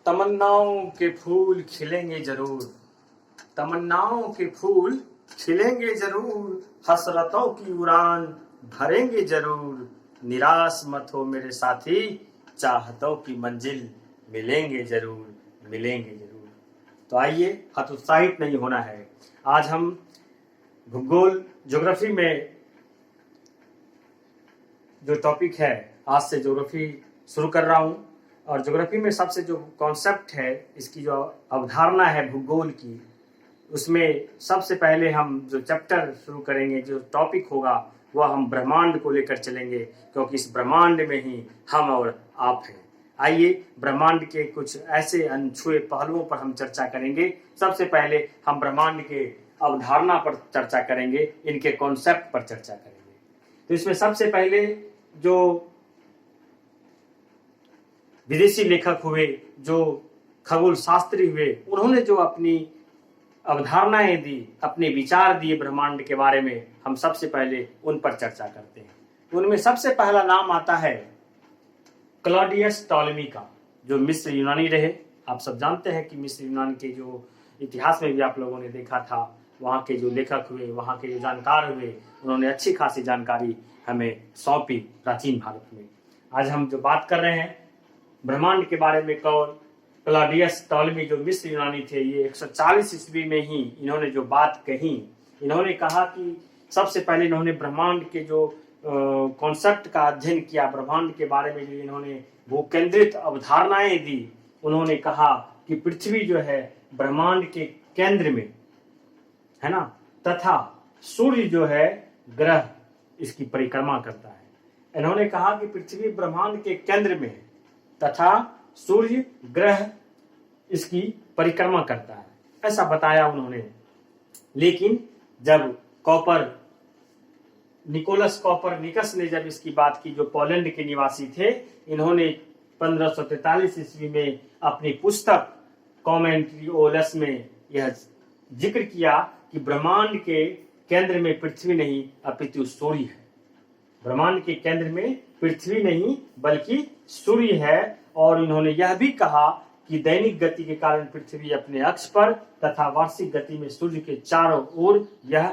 तमन्नाओं के फूल खिलेंगे जरूर, तमन्नाओं के फूल खिलेंगे जरूर, हसरतों की उड़ान भरेंगे जरूर। निराश मत हो मेरे साथी, चाहतों की मंजिल मिलेंगे जरूर, मिलेंगे जरूर। तो आइए, हतोत्साहित नहीं होना है। आज हम भूगोल ज्योग्राफी में जो टॉपिक है, आज से ज्योग्राफी शुरू कर रहा हूँ। और ज्योग्राफी में सबसे जो कॉन्सेप्ट है, इसकी जो अवधारणा है भूगोल की, उसमें सबसे पहले हम जो चैप्टर शुरू करेंगे, जो टॉपिक होगा, वह हम ब्रह्मांड को लेकर चलेंगे, क्योंकि इस ब्रह्मांड में ही हम और आप हैं। आइए, ब्रह्मांड के कुछ ऐसे अनछुए पहलुओं पर हम चर्चा करेंगे। सबसे पहले हम ब्रह्मांड के अवधारणा पर चर्चा करेंगे, इनके कॉन्सेप्ट पर चर्चा करेंगे। तो इसमें सबसे पहले जो विदेशी लेखक हुए, जो खगोल शास्त्री हुए, उन्होंने जो अपनी अवधारणाएं दी, अपने विचार दिए ब्रह्मांड के बारे में, हम सबसे पहले उन पर चर्चा करते हैं। उनमें सबसे पहला नाम आता है क्लॉडियस टॉलेमी का, जो मिस्र यूनानी रहे। आप सब जानते हैं कि मिस्र यूनान के जो इतिहास में भी आप लोगों ने देखा था, वहाँ के जो लेखक हुए, वहाँ के जो जानकार हुए, उन्होंने अच्छी खासी जानकारी हमें सौंपी प्राचीन भारत में। आज हम जो बात कर रहे हैं ब्रह्मांड के बारे में, कौन? क्लॉडियस टॉलेमी, जो मिस्र यूनानी थे। ये 140 ईस्वी में ही इन्होंने जो बात कही, इन्होंने कहा कि सबसे पहले इन्होंने ब्रह्मांड के जो कॉन्सेप्ट का अध्ययन किया, ब्रह्मांड के बारे में जो इन्होंने भूकेंद्रित अवधारणाएं दी, उन्होंने कहा कि पृथ्वी जो है ब्रह्मांड के केंद्र में है ना, तथा सूर्य जो है ग्रह इसकी परिक्रमा करता है। इन्होंने कहा कि पृथ्वी ब्रह्मांड के केंद्र में है तथा सूर्य ग्रह इसकी परिक्रमा करता है, ऐसा बताया उन्होंने। लेकिन जब निकोलस कॉपरनिकस ने जब इसकी बात की, जो पोलैंड के निवासी थे, इन्होंने 1543 ईस्वी में अपनी पुस्तक कॉमेंट्री ओलस में यह जिक्र किया कि ब्रह्मांड के केंद्र में पृथ्वी नहीं अपितु सूर्य है। ब्रह्मांड के केंद्र में पृथ्वी नहीं बल्कि सूर्य है। और इन्होंने यह भी कहा कि दैनिक गति के कारण पृथ्वी अपने अक्ष पर तथा वार्षिक गति में सूर्य के चारों ओर यह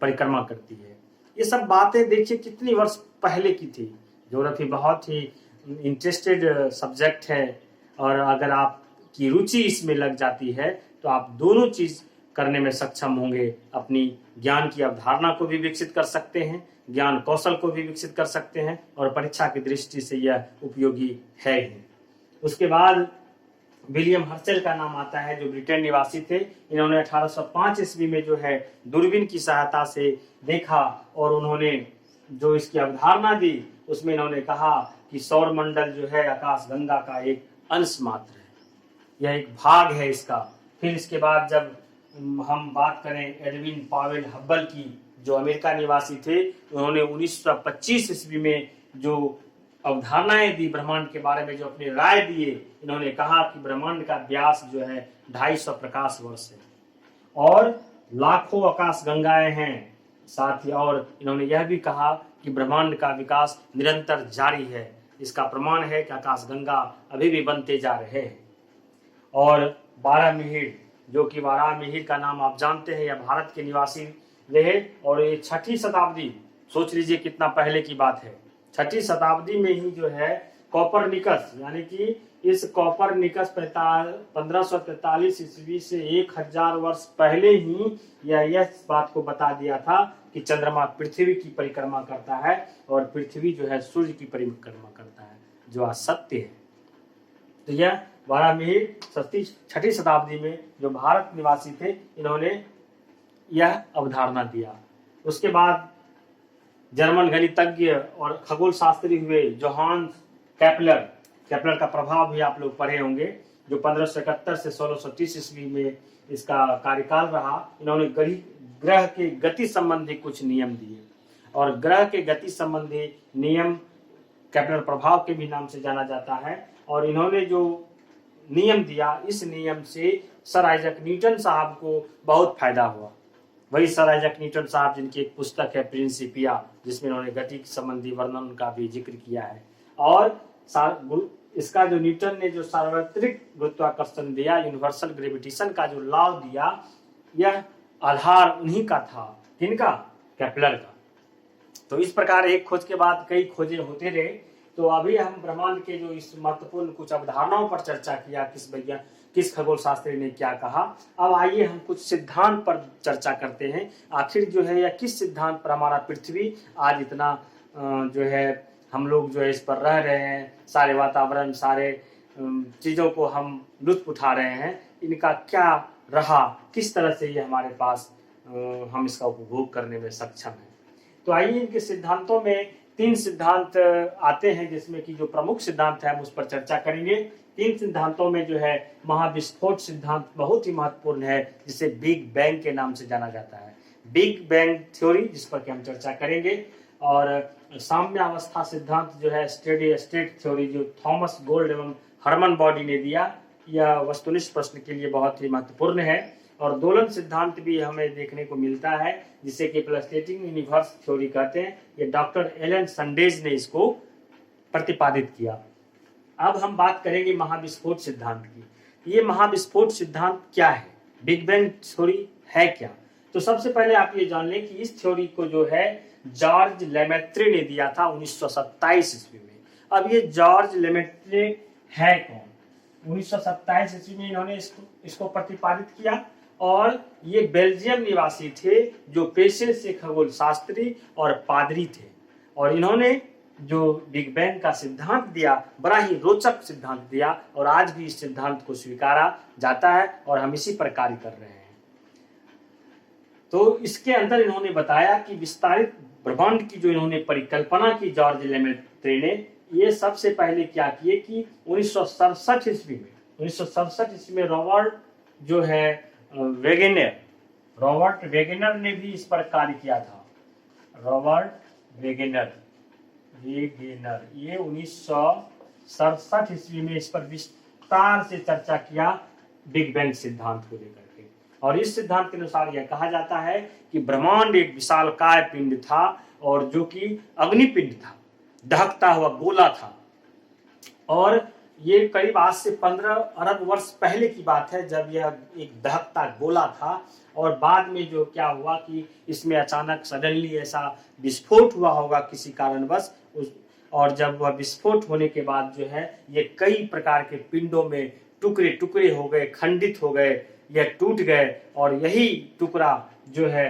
परिक्रमा करती है। ये सब बातें देखिए कितनी वर्ष पहले की थी। ज्योग्राफी बहुत ही इंटरेस्टेड सब्जेक्ट है, और अगर आपकी रुचि इसमें लग जाती है तो आप दोनों चीज करने में सक्षम होंगे। अपनी ज्ञान की अवधारणा को भी विकसित कर सकते हैं, ज्ञान कौशल को भी विकसित कर सकते हैं, और परीक्षा की दृष्टि से यह उपयोगी है ही। उसके बाद विलियम हर्शेल का नाम आता है, जो ब्रिटेन निवासी थे। इन्होंने 1805 ईस्वी में जो है दूरबीन की सहायता से देखा, और उन्होंने जो इसकी अवधारणा दी, उसमें इन्होंने कहा कि सौर मंडल जो है आकाश गंगा का एक अंश मात्र है, यह एक भाग है इसका। फिर इसके बाद जब हम बात करें एडविन पावेल हब्बल की, जो अमेरिका निवासी थे, उन्होंने 1925 ईस्वी में जो अवधारणाएं दी ब्रह्मांड के बारे में, जो अपनी राय दिए, इन्होंने कहा कि ब्रह्मांड का व्यास जो है 250 प्रकाश वर्ष है और लाखों आकाश गंगाएं हैं साथ ही। और इन्होंने यह भी कहा कि ब्रह्मांड का विकास निरंतर जारी है। इसका प्रमाण है कि आकाश गंगा अभी भी बनते जा रहे हैं। और वारामिहिर, जो कि वारामिहिर का नाम आप जानते हैं, यह भारत के निवासी रहे, और ये 6ठी शताब्दी, सोच लीजिए कितना पहले की बात है, 6ठी शताब्दी में ही जो है कॉपरनिकस, यानी कि इस कॉपरनिकस 1543 ईस्वी से 1000 वर्ष पहले ही यह बात को बता दिया था कि चंद्रमा पृथ्वी की परिक्रमा करता है और पृथ्वी जो है सूर्य की परिक्रमा करता है, जो आज सत्य है। तो यह वारामिहिर 6ठी शताब्दी में जो भारत निवासी थे, इन्होंने यह अवधारणा दिया। उसके बाद जर्मन गणितज्ञ और खगोल शास्त्री हुए जोहान्स केपलर का प्रभाव भी आप लोग पढ़े होंगे, जो 1571 से 1630 ईस्वी में इसका कार्यकाल रहा। इन्होंने ग्रह के गति संबंधी कुछ नियम दिए, और ग्रह के गति संबंधी नियम केपलर प्रभाव के भी नाम से जाना जाता है। और इन्होंने जो नियम दिया, इस नियम से सर आइजैक न्यूटन साहब को बहुत फायदा हुआ। वही सर आइजैक न्यूटन साहब जिनकी एक पुस्तक है प्रिंसिपिया, जिसमें इन्होंने गति संबंधी वर्णन का भी जिक्र किया है। और इसका जो न्यूटन ने जो सार्वत्रिक गुरुत्वाकर्षण दिया, यूनिवर्सल ग्रेविटेशन का जो लॉ दिया, यह आधार उन्हीं का था। किनका? केपलर का। तो इस प्रकार एक खोज के बाद कई खोजें होते रहे। तो अभी हम ब्रह्मांड के जो इस महत्वपूर्ण कुछ अवधारणाओं पर चर्चा किया, किस खगोल शास्त्री ने क्या कहा। अब आइए हम कुछ सिद्धांत पर चर्चा करते हैं। आखिर जो है या किस सिद्धांत पर हमारा पृथ्वी आज इतना जो है हम लोग जो है इस पर रह रहे हैं, सारे वातावरण, सारे चीज़ों को हम लुत्फ उठा रहे हैं, इनका क्या रहा, किस तरह से ये हमारे पास हम इसका उपभोग करने में सक्षम हैं। तो आइए इनके सिद्धांतों में 3 सिद्धांत आते हैं, जिसमें कि जो प्रमुख सिद्धांत है हम उस पर चर्चा करेंगे। 3 सिद्धांतों में जो है महाविस्फोट सिद्धांत बहुत ही महत्वपूर्ण है, जिसे बिग बैंग के नाम से जाना जाता है। बिग बैंग थ्योरी, जिस पर कि हम चर्चा करेंगे। और साम्यावस्था सिद्धांत जो है, स्टेडी स्टेट थ्योरी, जो थॉमस गोल्ड एवं हरमन बॉडी ने दिया, यह वस्तुनिष्ठ प्रश्न के लिए बहुत ही महत्वपूर्ण है। और दोलन सिद्धांत भी हमें देखने को मिलता है, जिसे कि प्लस्टेटिंग यूनिवर्स थ्योरी कहते हैं। ये डॉक्टर एलन संडेज ने इसको प्रतिपादित किया। अब हम बात करेंगे महाविस्फोट सिद्धांत की। ये महाविस्फोट सिद्धांत क्या है, बिग बैंग थ्योरी है क्या? तो सबसे पहले आप ये जान लें कि इस थ्योरी को जो है जॉर्ज लेमेत्रे ने दिया था 1927 ईस्वी में। अब ये जॉर्ज लेमेत्रे है कौन? 1927 ईस्वी में इन्होंने इसको प्रतिपादित किया। और ये बेल्जियम निवासी थे, जो पेशे से खगोल शास्त्री और पादरी थे। और इन्होंने जो बिग बैंग का सिद्धांत दिया, बड़ा ही रोचक सिद्धांत दिया, और आज भी इस सिद्धांत को स्वीकारा जाता है और हम इसी पर कार्य कर रहे हैं। तो इसके अंदर इन्होंने बताया कि विस्तारित ब्रह्मांड की जो इन्होंने परिकल्पना की जॉर्ज लेमेत्रे ने, ये सबसे पहले क्या किए कि 1967 ईस्वी में रॉबर्ट जो है रॉबर्ट वेगेनर ने भी इस पर कार्य किया था। रॉबर्ट वेगेनर ये 1967 ईस्वी में इस पर विस्तार से चर्चा किया बिग बैंग सिद्धांत को लेकर के। और इस सिद्धांत के अनुसार यह कहा जाता है कि ब्रह्मांड एक विशालकाय पिंड था, और जो कि अग्निपिंड था, दहकता हुआ गोला था। और ये करीब आज से 15 अरब वर्ष पहले की बात है, जब यह एक दहकता गोला था। और बाद में जो क्या हुआ कि इसमें अचानक सडनली ऐसा विस्फोट हुआ होगा किसी कारणवश, और जब वह विस्फोट होने के बाद जो है ये कई प्रकार के पिंडों में टुकड़े टुकड़े हो गए, खंडित हो गए, यह टूट गए। और यही टुकड़ा जो है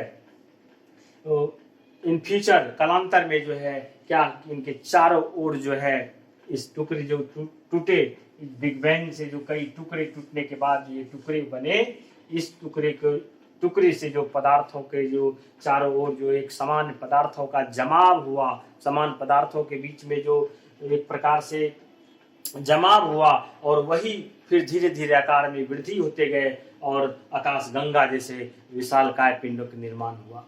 इन फ्यूचर कालांतर में जो है क्या, इनके चारों ओर जो है इस टुकड़े जो टूटे, बिग बैंग से जो कई टुकड़े टूटने के बाद ये टुकड़े बने, इस टुकड़े से जो पदार्थों के जो चारों ओर जो एक समान पदार्थों का जमाव हुआ, समान पदार्थों के बीच में जो एक प्रकार से जमाव हुआ, और वही फिर धीरे धीरे आकार में वृद्धि होते गए, और आकाश गंगा जैसे विशालकाय पिंडों का निर्माण हुआ।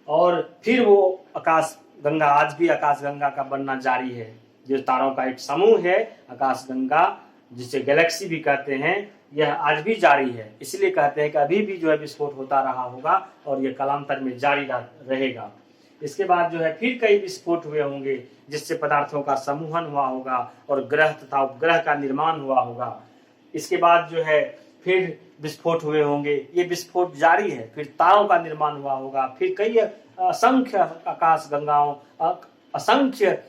और फिर वो आकाश गंगा, आज भी आकाश गंगा का बनना जारी है, जो तारों का एक समूह है आकाश गंगा, जिसे गैलेक्सी भी कहते हैं, यह आज भी जारी है। इसलिए कहते हैं कि अभी भी जो है विस्फोट होता रहा होगा, और यह कालांतर में जारी रहेगा। इसके बाद जो है फिर कई विस्फोट हुए होंगे, जिससे पदार्थों का समूहन हुआ होगा, और ग्रह तथा उपग्रह का निर्माण हुआ होगा। इसके बाद जो है फिर विस्फोट हुए होंगे, ये विस्फोट जारी है, फिर तारों का निर्माण हुआ होगा, फिर कई असंख्य आकाश गंगाओं, असंख्य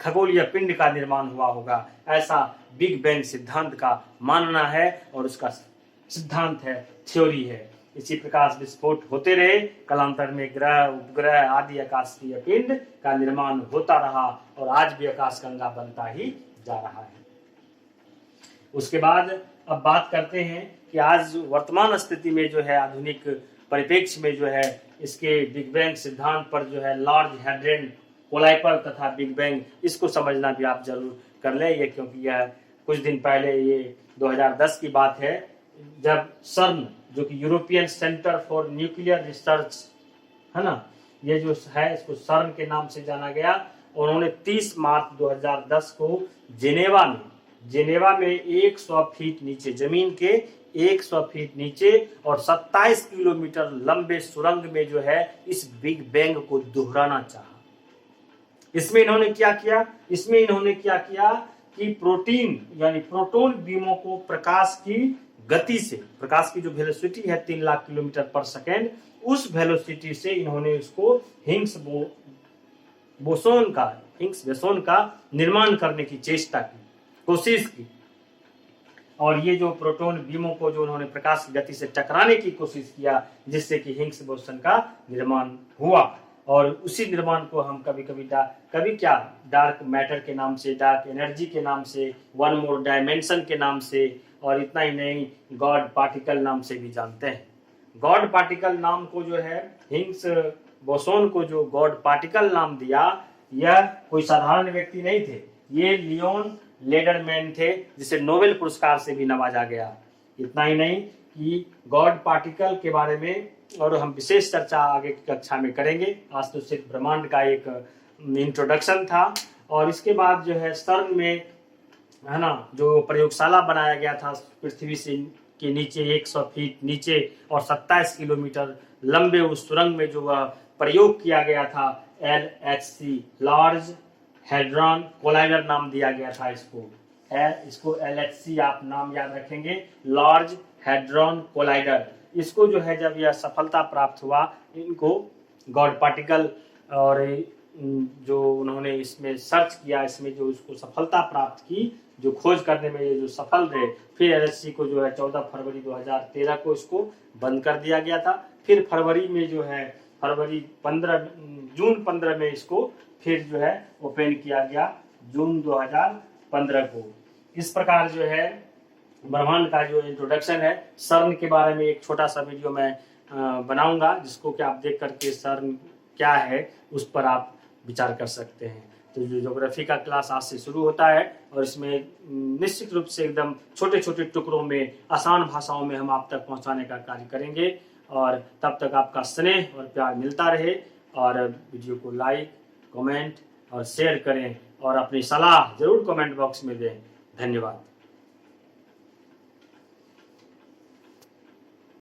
खगोलीय पिंड का निर्माण हुआ होगा। ऐसा बिग बैंग सिद्धांत का मानना है, और उसका सिद्धांत है, थ्योरी है। इसी प्रकार विस्फोट होते रहे, कालांतर में ग्रह, उपग्रह आदि आकाशीय पिंड का निर्माण होता रहा, और आज भी आकाश गंगा बनता ही जा रहा है। उसके बाद अब बात करते हैं कि आज वर्तमान स्थिति में जो है, आधुनिक परिप्रेक्ष्य में जो है, इसके बिग बैंग सिद्धांत पर जो है लार्ज हैड्रन कोलाइपर तथा बिग बैंग, इसको समझना भी आप जरूर कर लें। ये क्योंकि यह कुछ दिन पहले, ये 2010 की बात है, जब सर्न, जो कि European centre for nuclear research है ना, ये जो है इसको सर्न के नाम से जाना गया। उन्होंने 30 मार्च 2010 को जेनेवा में 100 फीट नीचे, जमीन के 100 फीट नीचे और 27 किलोमीटर लंबे सुरंग में जो है इस बिग बैंग को दोहराना चाहा। इसमें इन्होंने क्या किया कि प्रोटीन यानी प्रोटॉन बीमों को प्रकाश की गति से, प्रकाश की जो वेलोसिटी है 3 लाख किलोमीटर पर सेकेंड, उस वेलोसिटी से इन्होंने उसको हिग्स बोसोन का निर्माण करने की चेष्टा की, कोशिश की। और ये जो प्रोटॉन बीमों को जो उन्होंने प्रकाश की गति से टकराने की कोशिश किया, जिससे कि हिग्स बोसन का निर्माण हुआ। और उसी निर्माण को हम कभी क्या डार्क मैटर के नाम से, डार्क एनर्जी के नाम से, वन मोर डायमेंशन के नाम से, और इतना ही नहीं गॉड पार्टिकल नाम से भी जानते हैं। गॉड पार्टिकल नाम को जो है हिग्स बोसोन को जो गॉड पार्टिकल नाम दिया, यह कोई साधारण व्यक्ति नहीं थे, ये लियोन लेडरमैन थे, जिसे नोबेल पुरस्कार से भी नवाजा गया। इतना ही नहीं कि गॉड पार्टिकल के बारे में और हम विशेष चर्चा आगे की कक्षा में करेंगे। आज तो सिर्फ ब्रह्मांड का एक इंट्रोडक्शन था। और इसके बाद जो है सर्न में है ना, जो प्रयोगशाला बनाया गया था पृथ्वी से के नीचे 100 फीट नीचे और 27 किलोमीटर लंबे उस सुरंग में जो वह प्रयोग किया गया था, LHC लार्ज हेड्रॉन कोलाइडर नाम दिया गया था इसको LHC आप नाम याद रखेंगे, लार्ज हेड्रॉन कोलाइडर। इसको जो है जब यह सफलता प्राप्त हुआ, इनको गॉड पार्टिकल और जो उन्होंने इसमें सर्च किया, इसमें जो उसको सफलता प्राप्त की, जो खोज करने में ये जो सफल रहे, फिर LHC को जो है 14 फरवरी 2013 को इसको बंद कर दिया गया था। फिर फरवरी में जो है जून 15 में इसको फिर जो है ओपन किया गया, जून 2015 को। इस प्रकार जो है ब्रह्मांड का जो इंट्रोडक्शन है, सर्न के बारे में एक छोटा सा वीडियो मैं बनाऊंगा, जिसको कि आप देख करके सर्न क्या है उस पर आप विचार कर सकते हैं। तो जो ज्योग्राफी का क्लास आज से शुरू होता है, और इसमें निश्चित रूप से एकदम छोटे छोटे टुकड़ों में आसान भाषाओं में हम आप तक पहुंचाने का कार्य करेंगे। और तब तक आपका स्नेह और प्यार मिलता रहे, और वीडियो को लाइक, कमेंट और शेयर करें, और अपनी सलाह जरूर कमेंट बॉक्स में दें। धन्यवाद।